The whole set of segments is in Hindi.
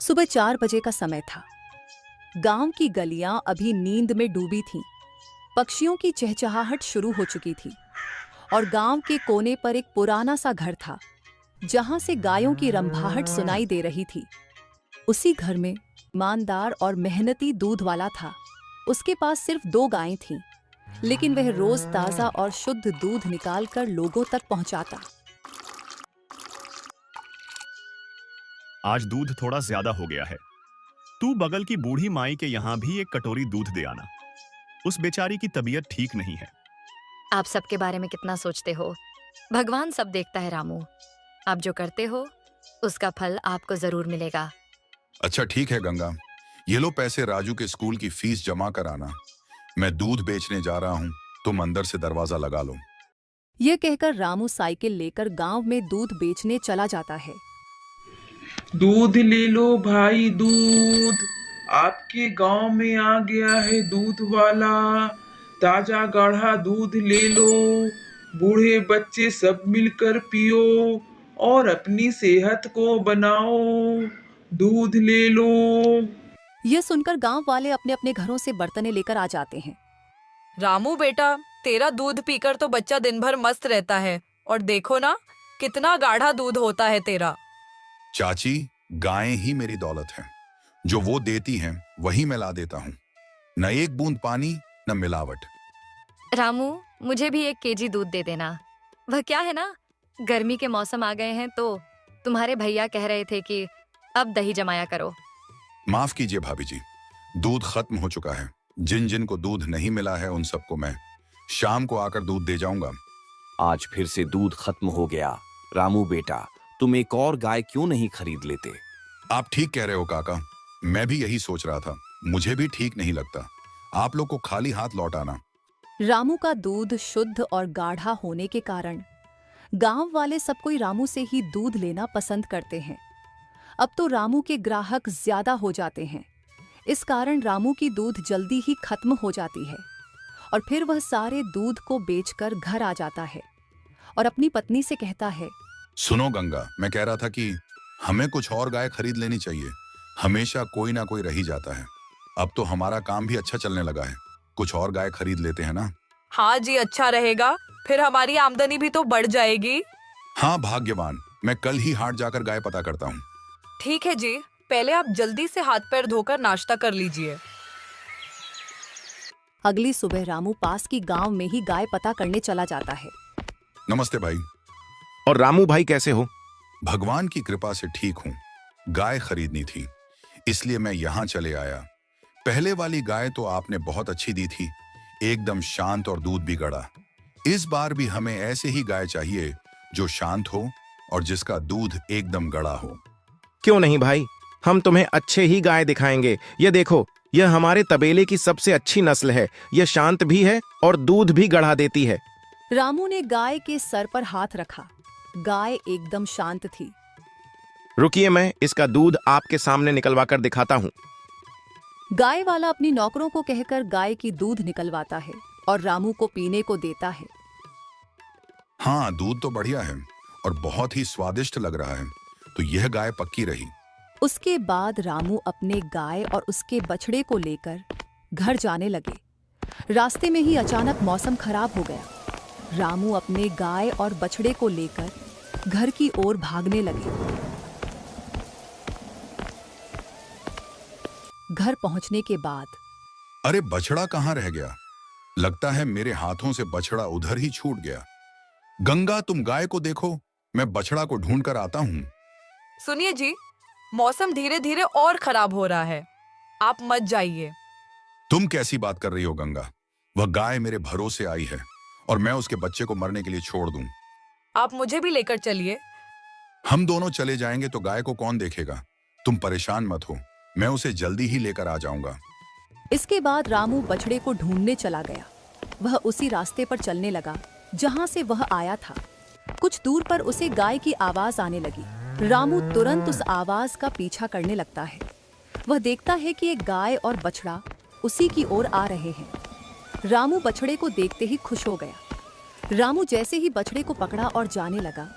सुबह 4 बजे का समय था। गांव की गलियां अभी नींद में डूबी थीं। पक्षियों की चहचहाहट शुरू हो चुकी थी और गांव के कोने पर एक पुराना सा घर था जहां से गायों की रंभाहट सुनाई दे रही थी। उसी घर में ईमानदार और मेहनती दूध वाला था। उसके पास सिर्फ 2 गायें थीं, लेकिन वह रोज ताजा और शुद्ध दूध निकालकर लोगों तक पहुंचाता। आज दूध थोड़ा ज्यादा हो गया है। तू बगल की बूढ़ी माई के यहाँ भी एक कटोरी दूध दे आना। उस बेचारी की तबीयत ठीक नहीं है। आप सबके बारे में कितना सोचते हो। भगवान सब देखता है रामू। आप जो करते हो उसका फल आपको जरूर मिलेगा। अच्छा ठीक है गंगा, ये लो पैसे राजू के स्कूल की फीस जमा कराना। मैं दूध बेचने जा रहा हूँ, तुम अंदर से दरवाजा लगा लो। यह कहकर रामू साइकिल लेकर गांव में दूध बेचने चला जाता है। दूध ले लो भाई दूध, आपके गांव में आ गया है दूध वाला। ताजा गाढ़ा दूध ले लो, बूढ़े बच्चे सब मिलकर पियो और अपनी सेहत को बनाओ। दूध ले लो। यह सुनकर गांव वाले अपने अपने घरों से बर्तनें लेकर आ जाते हैं। रामू बेटा, तेरा दूध पीकर तो बच्चा दिन भर मस्त रहता है और देखो ना कितना गाढ़ा दूध होता है तेरा। चाची, गायें ही मेरी दौलत है। जो वो देती हैं वही मैं ला देता हूँ। न एक बूंद पानी न मिलावट। रामू, मुझे भी 1 केजी दूध दे देना। वह क्या है ना, गर्मी के मौसम आ गए हैं तो तुम्हारे भैया कह रहे थे कि अब दही जमाया करो। माफ कीजिए भाभी जी, दूध खत्म हो चुका है। जिन जिन को दूध नहीं मिला है उन सबको मैं शाम को आकर दूध दे जाऊंगा। आज फिर से दूध खत्म हो गया। रामू बेटा, तुम एक और गाय क्यों नहीं खरीद लेते? आप ठीक कह रहे हो काका, मैं भी यही सोच रहा था। मुझे भी ठीक नहीं लगता आप लोग को खाली हाथ लौटाना। रामू का दूध शुद्ध और गाढ़ा होने के कारण गांव वाले सब कोई रामू से ही दूध लेना पसंद करते हैं। अब तो रामू के ग्राहक ज्यादा हो जाते हैं। इस कारण रामू की दूध जल्दी ही खत्म हो जाती है और फिर वह सारे दूध को बेचकर घर आ जाता है और अपनी पत्नी से कहता है, सुनो गंगा, मैं कह रहा था कि हमें कुछ और गाय खरीद लेनी चाहिए। हमेशा कोई ना कोई रह ही जाता है। अब तो हमारा काम भी अच्छा चलने लगा है, कुछ और गाय खरीद लेते हैं ना। हाँ जी, अच्छा रहेगा, फिर हमारी आमदनी भी तो बढ़ जाएगी। हाँ भाग्यवान, मैं कल ही हाट जाकर गाय पता करता हूँ। ठीक है जी, पहले आप जल्दी से हाथ पैर धोकर नाश्ता कर लीजिए। अगली सुबह रामू पास की गांव में ही गाय पता करने चला जाता है। नमस्ते भाई। और रामू भाई कैसे हो? भगवान की कृपा से ठीक हूँ। गाय खरीदनी थी इसलिए मैं यहाँ चले आया। पहले वाली गाय तो आपने बहुत अच्छी दी थी, एकदम शांत और दूध भी गड़ा। इस बार भी हमें ऐसे ही गाय चाहिए जो शांत हो और जिसका दूध एकदम गड़ा हो। क्यों नहीं भाई, हम तुम्हें अच्छे ही गाय दिखाएंगे। ये देखो, यह हमारे तबेले की सबसे अच्छी नस्ल है। यह शांत भी है और दूध भी गढ़ा देती है। रामू ने गाय के सर पर हाथ रखा। गाय एकदम शांत थी। रुकिए, मैं इसका दूध आपके सामने निकलवा कर दिखाता हूँ। गाय वाला अपनी नौकरों को कहकर गाय की दूध निकलवाता है और रामू को पीने को देता है। हाँ, दूध तो बढ़िया है और बहुत ही स्वादिष्ट लग रहा है, तो यह गाय पक्की रही। उसके बाद रामू अपने गाय और उसके बछड़े को लेकर घर जाने लगे। रास्ते में ही अचानक मौसम खराब हो गया। रामू अपने गाय और बछड़े को लेकर घर की ओर भागने लगे। घर पहुंचने के बाद, अरे बछड़ा कहाँ रह गया? लगता है मेरे हाथों से बछड़ा उधर ही छूट गया। गंगा, तुम गाय को देखो, मैं बछड़ा को ढूंढ कर आता हूँ। सुनिए जी, मौसम धीरे धीरे और खराब हो रहा है, आप मत जाइए। तुम कैसी बात कर रही हो गंगा? वह गाय मेरे भरोसे आई है और मैं उसके बच्चे को मरने के लिए छोड़ दूं? आप मुझे भी लेकर चलिए। हम दोनों चले जाएंगे तो गाय को कौन देखेगा? तुम परेशान मत हो, मैं उसे जल्दी ही लेकर आ जाऊंगा। इसके बाद रामू बछड़े को ढूंढने चला गया। वह उसी रास्ते पर चलने लगा जहां से वह आया था। कुछ दूर पर उसे गाय की आवाज आने लगी। रामू तुरंत उस आवाज का पीछा करने लगता है। वह देखता है कि एक गाय और बछड़ा उसी की ओर आ रहे हैं। रामू बछड़े को देखते ही खुश हो गया। रामू जैसे ही बछड़े को पकड़ा और जाने लगा,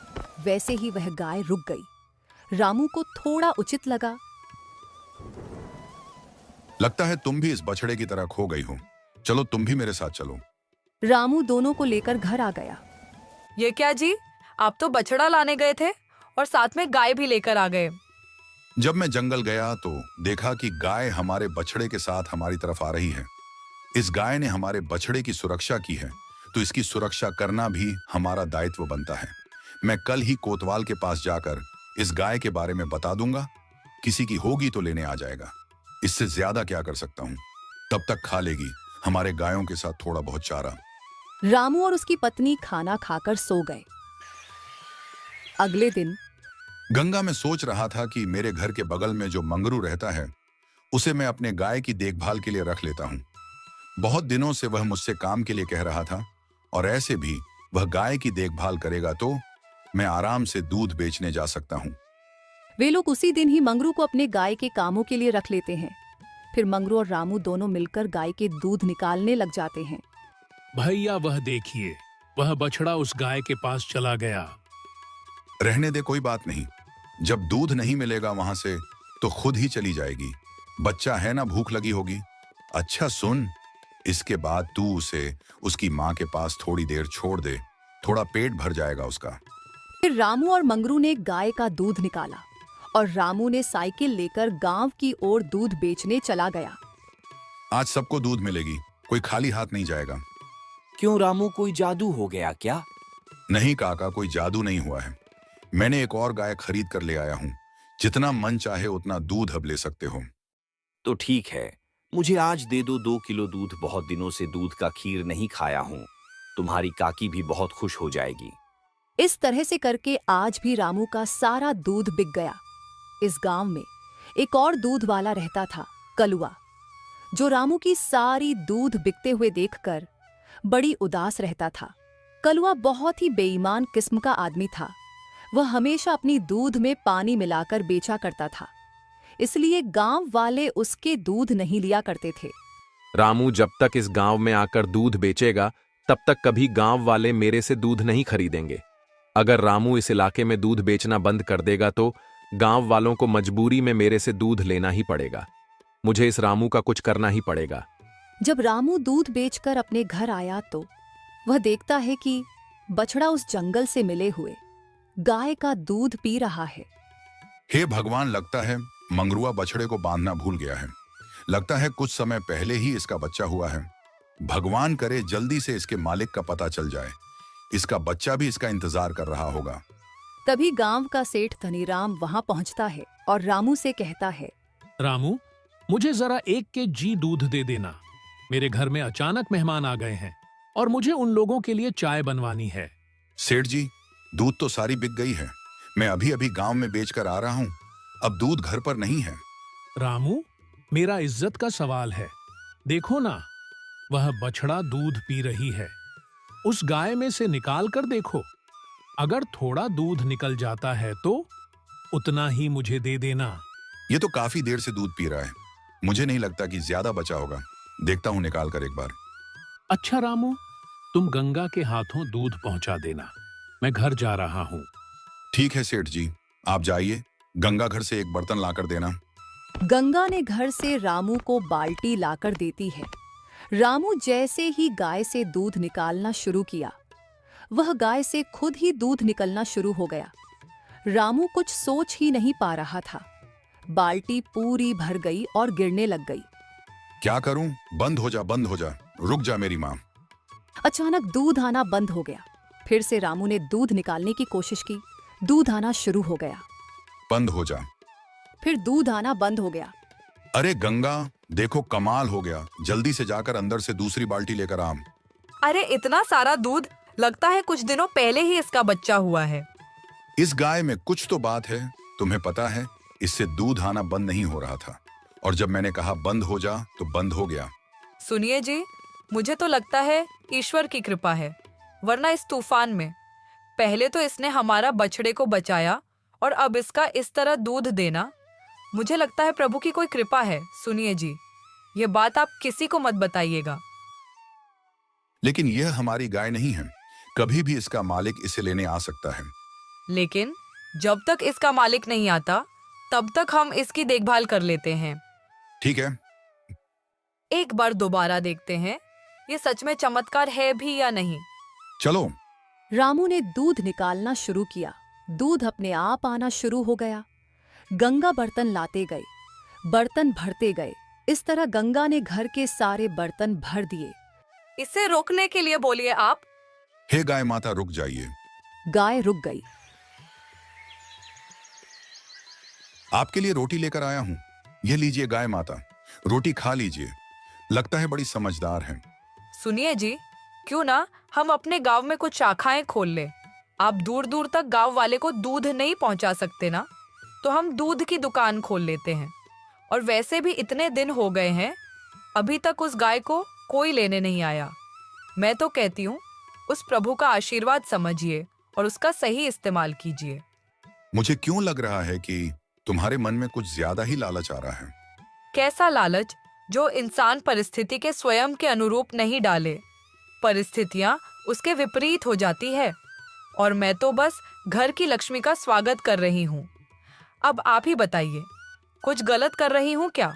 वैसे ही वह गाय रुक गई। रामू को थोड़ा उचित लगा लगता है तुम भी इस बछड़े की तरह खो गई हो। चलो तुम भी मेरे साथ चलो। रामू दोनों को लेकर घर आ गया। ये क्या जी, आप तो बछड़ा लाने गए थे और साथ में गाय भी लेकर आ गए। जब मैं जंगल गया तो देखा कि गाय हमारे बछड़े के साथ हमारी तरफ आ रही है। इस गाय ने हमारे बछड़े की सुरक्षा की है, तो इसकी सुरक्षा करना भी हमारा दायित्व बनता है। मैं कल ही कोतवाल के पास जाकर इस गाय के बारे में बता दूंगा। किसी की होगी तो लेने आ जाएगा। इससे ज्यादा क्या कर सकता हूँ। तब तक खा लेगी हमारे गायों के साथ थोड़ा बहुत चारा। रामू और उसकी पत्नी खाना खाकर सो गए। अगले दिन गंगा में सोच रहा था कि मेरे घर के बगल में जो मंगरू रहता है उसे मैं अपने गाय की देखभाल के लिए रख लेता हूँ। बहुत दिनों से वह मुझसे काम के लिए कह रहा था, और ऐसे भी वह गाय की देखभाल करेगा तो मैं आराम से दूध बेचने जा सकता हूँ। वे लोग उसी दिन ही मंगरू को अपने गाय के कामों के लिए रख लेते हैं। फिर मंगरू और रामू दोनों मिलकर गाय के दूध निकालने लग जाते हैं। भैया वह देखिए, वह बछड़ा उस गाय के पास चला गया। रहने दे, कोई बात नहीं। जब दूध नहीं मिलेगा वहां से तो खुद ही चली जाएगी। बच्चा है ना, भूख लगी होगी। अच्छा सुन, इसके बाद तू उसे उसकी माँ के पास थोड़ी देर छोड़ दे, थोड़ा पेट भर जाएगा उसका। फिर रामू और मंगरू ने गाय का दूध निकाला और रामू ने साइकिल लेकर गांव की ओर दूध बेचने चला गया। आज सबको दूध मिलेगी, कोई खाली हाथ नहीं जाएगा। क्यों रामू, कोई जादू हो गया क्या? नहीं काका, कोई जादू नहीं हुआ है। मैंने एक और गाय खरीद कर ले आया हूँ। जितना मन चाहे उतना दूध अब ले सकते हो। तो ठीक है, मुझे आज दे दो 2 किलो दूध। बहुत दिनों से दूध का खीर नहीं खाया हूँ। तुम्हारी काकी भी बहुत खुश हो जाएगी। इस तरह से करके आज भी रामू का सारा दूध बिक गया। इस गांव में एक और दूध वाला रहता था, कलुआ, जो रामू की सारी दूध बिकते हुए देखकर बड़ी उदास रहता था। कलुआ बहुत ही बेईमान किस्म का आदमी था। वह हमेशा अपनी दूध में पानी मिलाकर बेचा करता था, इसलिए गांव वाले उसके दूध नहीं लिया करते थे। रामू जब तक इस गांव में आकर दूध बेचेगा तब तक कभी गांव वाले मेरे से दूध नहीं खरीदेंगे। अगर रामू इस इलाके में दूध बेचना बंद कर देगा तो गांव वालों को मजबूरी में मेरे से दूध लेना ही पड़ेगा। मुझे इस रामू का कुछ करना ही पड़ेगा। जब रामू दूध बेचकर अपने घर आया तो वह देखता है कि बछड़ा उस जंगल से मिले हुए गाय का दूध पी रहा है। हे भगवान, लगता है मंगरुआ बछड़े को बांधना भूल गया है। लगता है कुछ समय पहले ही इसका बच्चा हुआ है। भगवान करे जल्दी से इसके मालिक का पता चल जाए। इसका बच्चा भी इसका इंतजार कर रहा होगा। तभी गांव का सेठ धनीराम वहां पहुंचता है और रामू से कहता है, रामू, मुझे जरा 1 केजी दूध दे देना। मेरे घर में अचानक मेहमान आ गए हैं और मुझे उन लोगों के लिए चाय बनवानी है। सेठ जी, दूध तो सारी बिक गई है। मैं अभी अभी गांव में बेचकर आ रहा हूँ। अब दूध घर पर नहीं है। रामू, मेरा इज्जत का सवाल है। देखो ना, वह बछड़ा दूध पी रही है। उस गाय में से निकाल कर देखो। अगर थोड़ा दूध निकल जाता है तो उतना ही मुझे दे देना। ये तो काफी देर से दूध पी रहा है। मुझे नहीं लगता कि ज्यादा बचा होगा। देखता हूँ निकाल कर एक बार। अच्छा रामू, तुम गंगा के हाथों दूध पहुंचा देना। मैं घर जा रहा हूँ। ठीक है सेठ जी, आप जाइए। गंगा घर से एक बर्तन लाकर देना। गंगा ने घर से रामू को बाल्टी लाकर देती है। रामू जैसे ही गाय से दूध निकालना शुरू किया, वह गाय से खुद ही दूध निकलना शुरू हो गया। रामू कुछ सोच ही नहीं पा रहा था। बाल्टी पूरी भर गई और गिरने लग गई। क्या करूं? बंद हो जा, बंद हो जा, रुक जा मेरी माँ। अचानक दूध आना बंद हो गया। फिर से रामू ने दूध निकालने की कोशिश की। दूध आना शुरू हो गया। बंद हो जा। फिर दूध आना बंद हो गया। अरे गंगा, देखो कमाल हो गया। जल्दी से जाकर अंदर से दूसरी बाल्टी लेकर आ। अरे इतना सारा दूध, लगता है कुछ दिनों पहले ही इसका बच्चा हुआ है। इस गाय में कुछ तो बात है। तुम्हें पता है, इससे दूध आना बंद नहीं हो रहा था, और जब मैंने कहा बंद हो जा तो बंद हो गया। सुनिए जी, मुझे तो लगता है ईश्वर की कृपा है, वरना इस तूफान में पहले तो इसने हमारा बछड़े को बचाया और अब इसका इस तरह दूध देना, मुझे लगता है प्रभु की कोई कृपा है। सुनिए जी, ये बात आप किसी को मत बताइएगा। लेकिन यह हमारी गाय नहीं है। कभी भी इसका मालिक इसे लेने आ सकता है। लेकिन जब तक इसका मालिक नहीं आता तब तक हम इसकी देखभाल कर लेते हैं। ठीक है, एक बार दोबारा देखते हैं ये सच में चमत्कार है भी या नहीं। चलो। रामू ने दूध निकालना शुरू किया। दूध अपने आप आना शुरू हो गया। गंगा बर्तन लाते गए, बर्तन भरते गए। इस तरह गंगा ने घर के सारे बर्तन भर दिए। इसे रोकने के लिए बोलिए आप। हे गाय माता, रुक जाइए। गाय रुक गई। आपके लिए रोटी लेकर आया हूं। ये लीजिए गाय माता, रोटी खा लीजिए। लगता है बड़ी समझदार हैं। सुनिए जी, क्यों ना हम अपने गांव में कुछ शाखाएं खोल ले। आप दूर दूर तक गांव वाले को दूध नहीं पहुंचा सकते ना, तो हम दूध की दुकान खोल लेते हैं। और वैसे भी इतने दिन हो गए हैं, अभी तक उस गाय को कोई लेने नहीं आया। मैं तो कहती हूँ उस प्रभु का आशीर्वाद समझिए और उसका सही इस्तेमाल कीजिए। मुझे क्यों लग रहा है कि तुम्हारे मन में कुछ ज्यादा ही लालच आ रहा है। कैसा लालच जो इंसान परिस्थिति के स्वयं के अनुरूप नहीं डाले। परिस्थितियां उसके विपरीत हो जाती है और मैं तो बस घर की लक्ष्मी का स्वागत कर रही हूँ। अब आप ही बताइए, कुछ गलत कर रही हूँ क्या?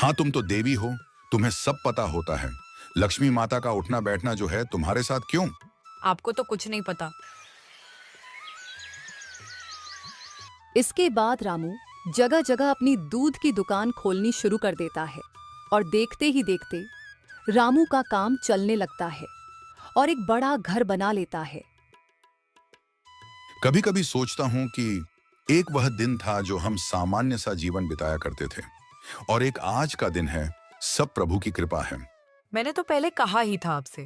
हाँ, तुम तो देवी हो, तुम्हें सब पता होता है। लक्ष्मी माता का उठना बैठना जो है तुम्हारे साथ क्यों? आपको तो कुछ नहीं पता। इसके बाद रामू जगह जगह अपनी दूध की दुकान खोलनी शुरू कर देता है और देखते ही देखते रामू का काम चलने लगता है और एक बड़ा घर बना लेता है। कभी कभी सोचता हूं कि एक वह दिन था जो हम सामान्य सा जीवन बिताया करते थे, और एक आज का दिन है। सब प्रभु की कृपा है। मैंने तो पहले कहा ही था आपसे।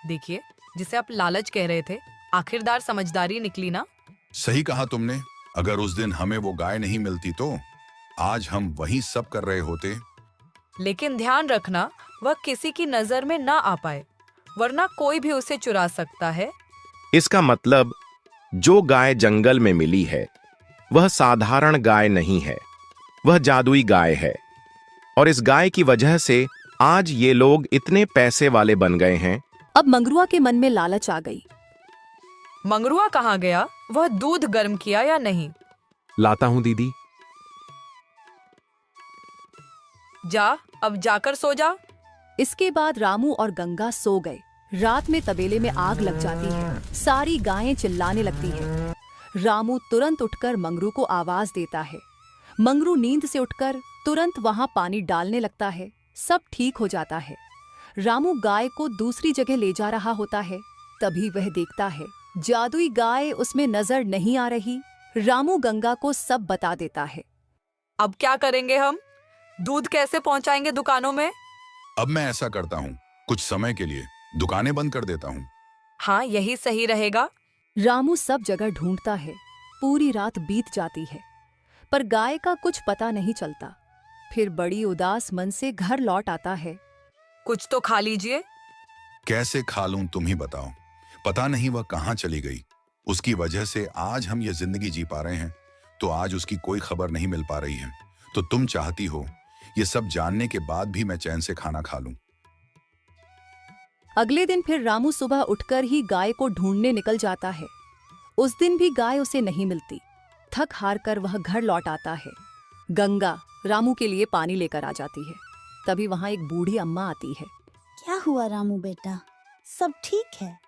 देखिए, जिसे आप लालच कह रहे थे, आखिरकार समझदारी निकली ना। सही कहा तुमने। अगर उस दिन हमें वो गाय नहीं मिलती तो आज हम वही सब कर रहे होते। लेकिन ध्यान रखना, वह किसी की नजर में ना आ पाए, वरना कोई भी उसे चुरा सकता है। इसका मतलब जो गाय जंगल में मिली है वह साधारण गाय नहीं है, वह जादुई गाय है। और इस गाय की वजह से आज ये लोग इतने पैसे वाले बन गए हैं। अब मंगरुआ के मन में लालच आ गई। मंगरुआ कहाँ गया? वह दूध गर्म किया या नहीं? लाता हूं दीदी। जा, अब जाकर सो जा। इसके बाद रामू और गंगा सो गए। रात में तबेले में आग लग जाती है। सारी गायें चिल्लाने लगती है। रामू तुरंत उठकर मंगरू को आवाज देता है। मंगरू नींद से उठकर तुरंत वहां पानी डालने लगता है। सब ठीक हो जाता है। रामू गाय को दूसरी जगह ले जा रहा होता है। तभी वह देखता है जादुई गाय उसमें नजर नहीं आ रही। रामू गंगा को सब बता देता है। अब क्या करेंगे हम? दूध कैसे पहुंचाएंगे दुकानों में? अब मैं ऐसा करता हूँ, कुछ समय के लिए दुकानें बंद कर देता हूँ। हाँ, यही सही रहेगा। रामू सब जगह ढूंढता है। पूरी रात बीत जाती है, पर गाय का कुछ पता नहीं चलता। फिर बड़ी उदास मन से घर लौट आता है। कुछ तो खा लीजिए। कैसे खा लूं, तुम ही बताओ। पता नहीं वह कहाँ चली गई। उसकी वजह से आज हम ये जिंदगी जी पा रहे हैं, तो आज उसकी कोई खबर नहीं मिल पा रही है। तो तुम चाहती हो ये सब जानने के बाद भी मैं चैन से खाना खा लूं। अगले दिन फिर रामू सुबह उठकर ही गाय को ढूंढने निकल जाता है। उस दिन भी गाय उसे नहीं मिलती। थक हार कर वह घर लौट आता है। गंगा रामू के लिए पानी लेकर आ जाती है। तभी वहां एक बूढ़ी अम्मा आती है। क्या हुआ रामू बेटा, सब ठीक है?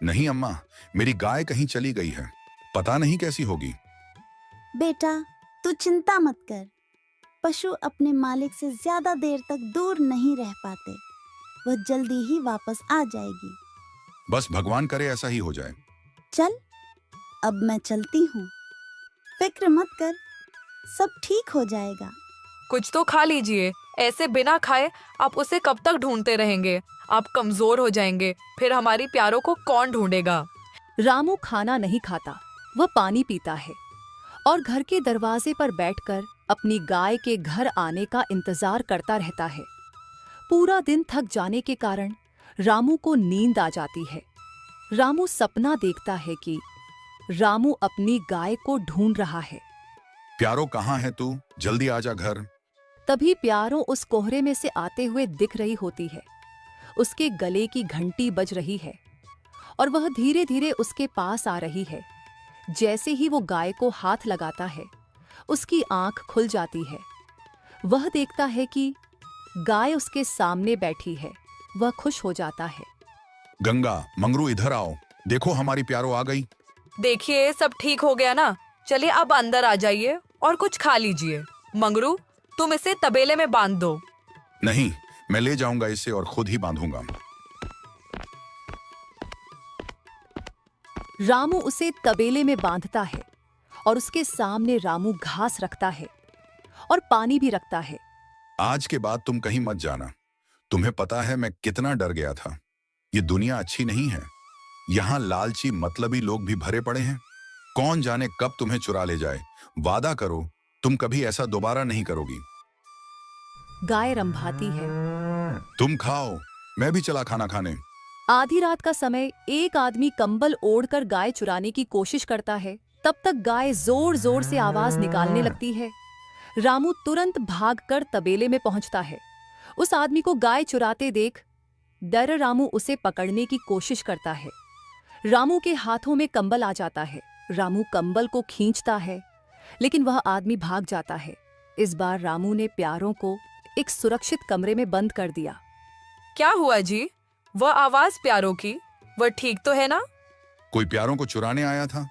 नहीं अम्मा, मेरी गाय कहीं चली गई है। पता नहीं कैसी होगी। बेटा तू चिंता मत कर। पशु अपने मालिक से ज्यादा देर तक दूर नहीं रह पाते। वह जल्दी ही वापस आ जाएगी। बस भगवान करे ऐसा ही हो जाए। चल, अब मैं चलती हूँ। फिक्र मत कर, सब ठीक हो जाएगा। कुछ तो खा लीजिए। ऐसे बिना खाए आप उसे कब तक ढूंढते रहेंगे? आप कमजोर हो जाएंगे, फिर हमारी प्यारों को कौन ढूंढेगा? रामू खाना नहीं खाता, वह पानी पीता है और घर के दरवाजे पर बैठकर अपनी गाय के घर आने का इंतजार करता रहता है। पूरा दिन थक जाने के कारण रामू को नींद आ जाती है। रामू सपना देखता है कि रामू अपनी गाय को ढूंढ रहा है। प्यारो कहाँ है तू? जल्दी आजा घर। तभी प्यारो उस कोहरे में से आते हुए दिख रही होती है। उसके गले की घंटी बज रही है और वह धीरे धीरे उसके पास आ रही है। जैसे ही वो गाय को हाथ लगाता है, उसकी आंख खुल जाती है। वह देखता है कि गाय उसके सामने बैठी है। वह खुश हो जाता है। गंगा, मंगरू इधर आओ, देखो हमारी प्यारो आ गई। देखिए सब ठीक हो गया ना। चलिए अब अंदर आ जाइए और कुछ खा लीजिए। मंगरू, तुम इसे तबेले में बांध दो। नहीं, मैं ले जाऊंगा इसे और खुद ही बांधूंगा। रामू उसे तबेले में बांधता है और उसके सामने रामू घास रखता है और पानी भी रखता है। आज के बाद तुम कहीं मत जाना। तुम्हें पता है मैं कितना डर गया था। ये दुनिया अच्छी नहीं है। यहाँ लालची मतलबी लोग भी भरे पड़े हैं। कौन जाने कब तुम्हें चुरा ले जाए। वादा करो तुम कभी ऐसा दोबारा नहीं करोगी। गाय रंभाती है। तुम खाओ, मैं भी चला खाना खाने। आधी रात का समय एक आदमी कंबल ओढ़कर गाय चुराने की कोशिश करता है। तब तक गाय जोर जोर से आवाज निकालने लगती है। रामू तुरंत भागकर तबेले में पहुंचता है। उस आदमी को गाय चुराते देख डर रामू उसे पकड़ने की कोशिश करता है। रामू के हाथों में कंबल आ जाता है। रामू कंबल को खींचता है, लेकिन वह आदमी भाग जाता है। इस बार रामू ने प्यारों को एक सुरक्षित कमरे में बंद कर दिया। क्या हुआ जी? वह आवाज प्यारों की, वह ठीक तो है ना? कोई प्यारों को चुराने आया था?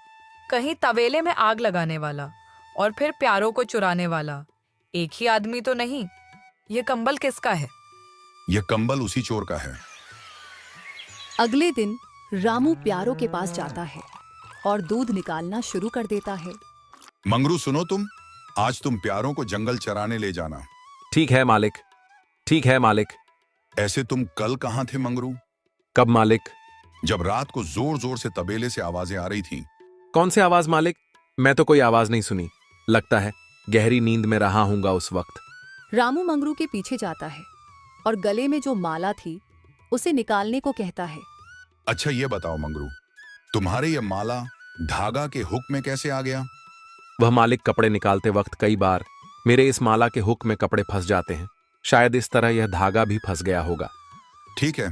कहीं तबेले में आग लगाने वाला और फिर प्यारों को चुराने वाला एक ही आदमी तो नहीं? ये कंबल किसका है? यह कंबल उसी चोर का है। अगले दिन रामू प्यारों के पास जाता है और दूध निकालना शुरू कर देता है। मंगरू सुनो, आज तुम प्यारों को जंगल चराने ले जाना। ठीक है मालिक, ठीक है मालिक। ऐसे तुम कल कहाँ थे मंगरू? कब मालिक? जब रात को जोर जोर से तबेले से आवाजें आ रही थीं। कौन सी आवाज मालिक? मैं तो कोई आवाज नहीं सुनी। लगता है गहरी नींद में रहा हूंगा उस वक्त। रामू मंगरू के पीछे जाता है और गले में जो माला थी उसे निकालने को कहता है। अच्छा ये बताओ मंगरू, तुम्हारे ये माला धागा के हुक में कैसे आ गया? वह मालिक कपड़े निकालते वक्त कई बार मेरे इस माला के हुक में कपड़े फंस जाते हैं। शायद इस तरह यह धागा भी फंस गया होगा। ठीक है।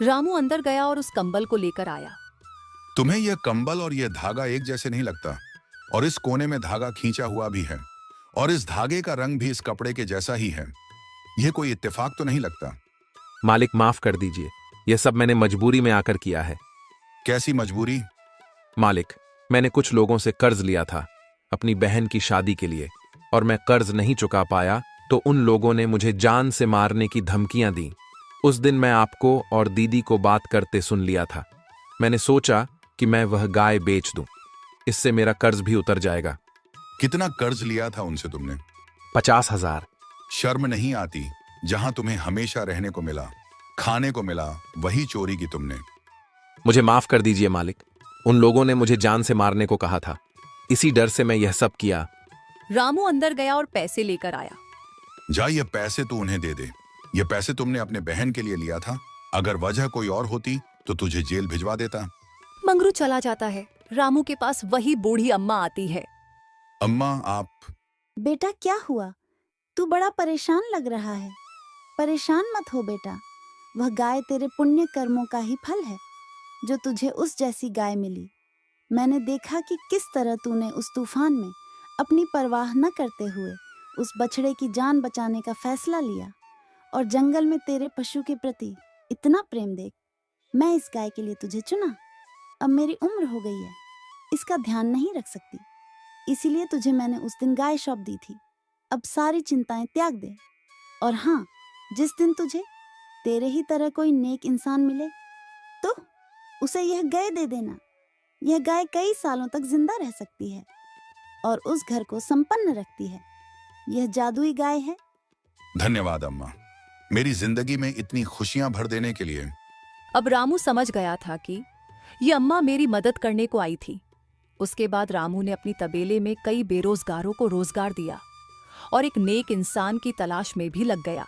रामू अंदर गया और उस कंबल को लेकर आया। तुम्हें यह कंबल और यह धागा एक जैसे नहीं लगता, और इस कोने में धागा खींचा हुआ भी है, और इस धागे का रंग भी इस कपड़े के जैसा ही है। यह कोई इत्तेफाक तो नहीं लगता। मालिक माफ कर दीजिए, यह सब मैंने मजबूरी में आकर किया है। कैसी मजबूरी? मालिक, मैंने कुछ लोगों से कर्ज लिया था अपनी बहन की शादी के लिए, और मैं कर्ज नहीं चुका पाया तो उन लोगों ने मुझे जान से मारने की धमकियां दी। उस दिन मैं आपको और दीदी को बात करते सुन लिया था। मैंने सोचा कि मैं वह गाय बेच दूं, इससे मेरा कर्ज भी उतर जाएगा। कितना कर्ज लिया था उनसे तुमने? 50,000। शर्म नहीं आती? जहां तुम्हें हमेशा रहने को मिला, खाने को मिला, वही चोरी की तुमने। मुझे माफ कर दीजिए मालिक, उन लोगों ने मुझे जान से मारने को कहा था, इसी डर से मैं यह सब किया। रामू अंदर गया और पैसे लेकर आया। जा, ये पैसे तू उन्हें दे दे। ये पैसे तुमने अपने बहन के लिए लिया था। अगर वजह कोई और होती तो तुझे जेल भिजवा देता। मंगरू चला जाता है। रामू के पास वही बूढ़ी अम्मा आती है। अम्मा आप? बेटा क्या हुआ? तू बड़ा परेशान लग रहा है। परेशान मत हो बेटा, वह गाय तेरे पुण्य कर्मों का ही फल है जो तुझे उस जैसी गाय मिली। मैंने देखा कि किस तरह तूने उस तूफान में अपनी परवाह न करते हुए उस बछड़े की जान बचाने का फैसला लिया, और जंगल में तेरे पशु के प्रति इतना प्रेम देख मैं इस गाय के लिए तुझे चुना। अब मेरी उम्र हो गई है, इसका ध्यान नहीं रख सकती, इसीलिए तुझे मैंने उस दिन गाय सौंप दी थी। अब सारी चिंताएं त्याग दे, और हाँ, जिस दिन तुझे तेरे ही तरह कोई नेक इंसान मिले तो उसे यह गाय दे देना। यह गाय कई सालों तक जिंदा रह सकती है और उस घर को संपन्न रखती है। यह जादुई गाय है। धन्यवाद अम्मा, मेरी जिंदगी में इतनी खुशियां भर देने के लिए। अब रामू समझ गया था कि ये अम्मा मेरी मदद करने को आई थी। उसके बाद रामू ने अपनी तबेले में कई बेरोजगारों को रोजगार दिया और एक नेक इंसान की तलाश में भी लग गया।